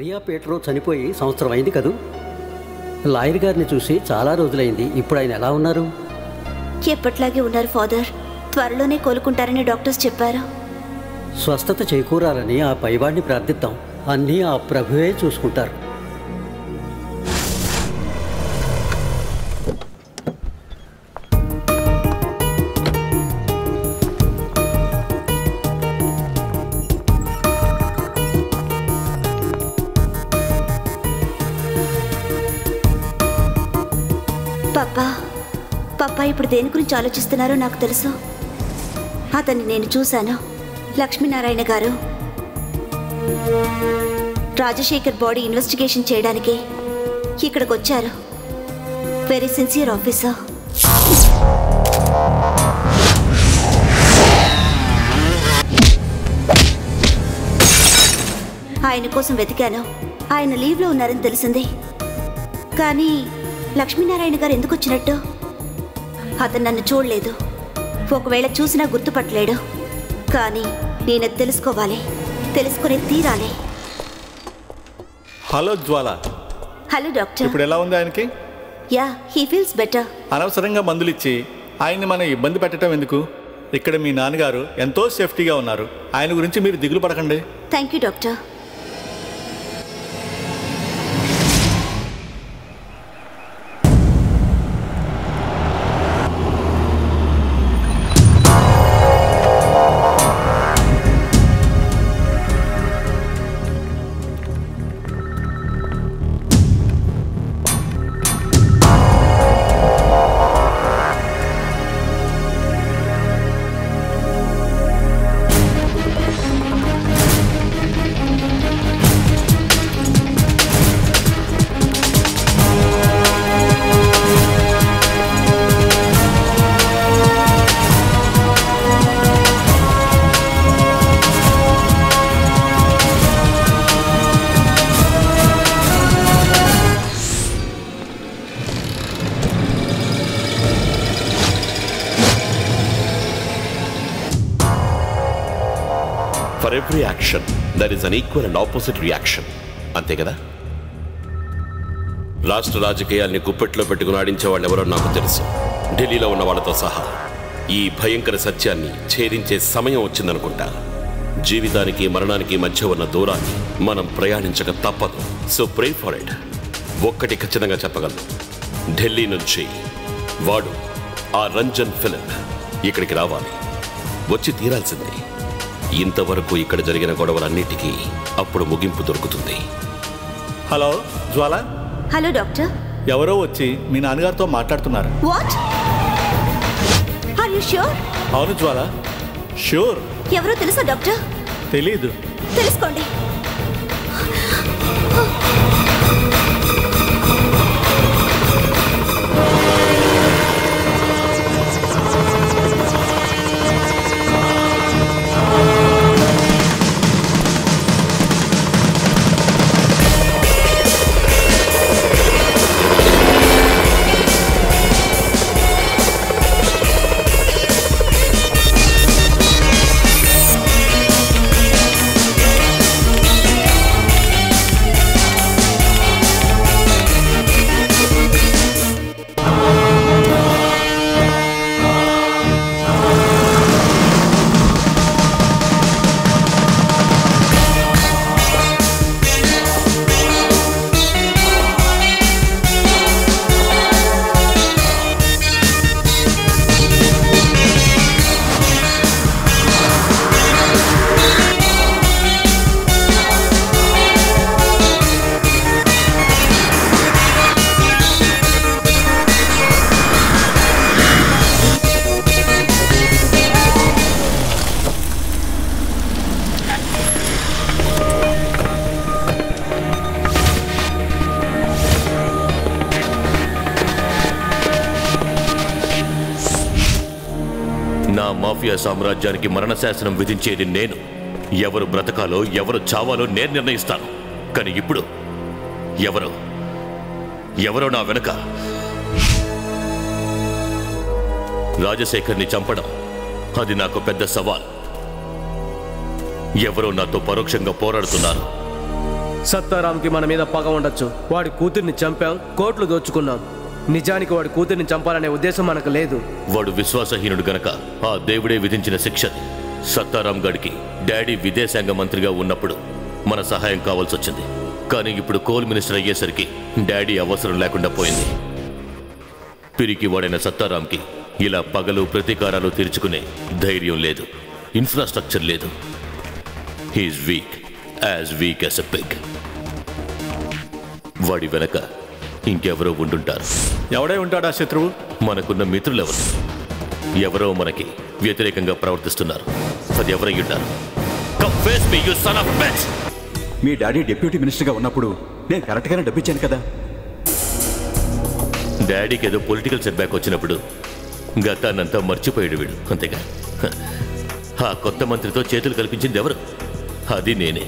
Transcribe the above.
మరియా పీటరో చనిపోయి సంవత్సరం అయింది కదూ. లాయర్ గారిని చూసి చాలా రోజులైంది. ఇప్పుడు ఆయన ఎలా ఉన్నారు? ఎప్పట్లాగే ఉన్నారు ఫాదర్. త్వరలోనే కోలుకుంటారని డాక్టర్స్ చెప్పారు. స్వస్థత చేకూరాలని ఆ పైవాడిని ప్రార్థిద్దాం. అన్నీ ఆ ప్రభువే చూసుకుంటారు. పాపా ఇప్పుడు దేని గురించి ఆలోచిస్తున్నారో నాకు తెలుసు. అతన్ని నేను చూశాను. లక్ష్మీనారాయణ గారు రాజశేఖర్ బాడీ ఇన్వెస్టిగేషన్ చేయడానికి ఇక్కడికి వచ్చారు. Very sincere officer. ఆయన కోసం వెతికాను. ఆయన లీవ్లో ఉన్నారని తెలిసింది. కానీ లక్ష్మీనారాయణ గారు ఎందుకు వచ్చినట్టు? అతను నన్ను చూడలేదు. ఒకవేళ చూసినా గుర్తుపట్టలేడు. కానీ నేను తెలుసుకోవాలి, తెలుసుకుని తీరాలి. హలో జ్వాల. Hello doctor. ఇప్పుడు ఎలా ఉంది ఆయనకి? Yeah, he feels better. అనవసరంగా మందులు ఇచ్చి ఆయన్ని మనం ఇబ్బంది పెట్టడం ఎందుకు? ఇక్కడ మీ నాన్నగారు ఎంతో సేఫ్టీగా ఉన్నారు. ఆయన గురించి మీరు దిగులు పడకండి. Thank you doctor. For every action, there is an equal and opposite reaction. అంతే కదా? రాష్ట్ర రాజకీయాల్ని గుప్పెట్లో పెట్టుకుని ఆడించే వాళ్ళు ఎవరో నాకు తెలుసు. ఢిల్లీలో ఉన్న వాళ్ళతో సహా ఈ భయంకర సత్యాన్ని ఛేదించే సమయం వచ్చిందనుకుంటా. జీవితానికి మరణానికి మధ్య ఉన్న దూరాన్ని మనం ప్రయాణించక తప్పదు. So pray for it. ఒక్కటి ఖచ్చితంగా చెప్పగలను, ఢిల్లీ నుంచి వాడు ఆ రంజన్ ఫిలిప్ ఇక్కడికి రావాలి, వచ్చి తీరాల్సిందే. ఇంతవరకు ఇక్కడ జరిగిన గొడవలన్నిటికీ అప్పుడు ముగింపు దొరుకుతుంది. హలో జ్వాల. Hello doctor. ఎవరో వచ్చి మీ నాన్నగారితో మాట్లాడుతున్నారు. వాట్? Are you sure? అవును జ్వాల, ష్యూర్. ఎవరో తెలుసా డాక్టర్? తెలీదు. తెలుసుకోండి. మాఫియా సామ్రాజ్యానికి మరణ శాసనం విధించేది నేను. ఎవరు బ్రతకాలో ఎవరు చావాలో నేను నిర్ణయిస్తాను. కానీ ఇప్పుడు ఎవరో నా వెనక. రాజశేఖర్ని చంపడం అది నాకు పెద్ద సవాల్. ఎవరో నాతో పరోక్షంగా పోరాడుతున్నారు. సత్తారాంకి మన మీద పగ ఉండొచ్చు. వాడి కూతుర్ని చంపాం, కోట్లు దోచుకున్నాం. నిజానికి వాడి కూతుర్ని చంపాలనే ఉద్దేశం మనకు లేదు. వాడు విశ్వాసహీనుడు గనక ఆ దేవుడే విధించిన శిక్ష. సత్తారాం గడికి డాడీ విదేశాంగ మంత్రిగా ఉన్నప్పుడు మన సహాయం కావాల్సి వచ్చింది. కానీ ఇప్పుడు కోల్ మినిస్టర్ అయ్యేసరికి డాడీ అవసరం లేకుండా పోయింది. పిరికి వాడైన సత్తారాంకి ఇలా పగలు ప్రతీకారాలు తీర్చుకునే ధైర్యం లేదు, ఇన్ఫ్రాస్ట్రక్చర్ లేదు. He is weak, as weak as a pig. వాడి వెనక ఇంకెవరో ఉండుంటారు. ఎవడై ఉంటాడా శత్రువు? మనకున్న మిత్రులెవరు? ఎవరో మనకి వ్యతిరేకంగా ప్రవర్తిస్తున్నారు. అది ఎవరై ఉంటారు? మీ డాడీ డిప్యూటీ మినిస్టర్గా ఉన్నప్పుడు నేను కరెక్ట్గానే డబ్బిచ్చాను కదా. డాడీకి ఏదో పొలిటికల్ సెట్ బ్యాక్ వచ్చినప్పుడు గతాన్నంతా మర్చిపోయాడు వీడు, అంతేగా. ఆ కొత్త మంత్రితో చేతులు కల్పించింది ఎవరు? అది నేనే.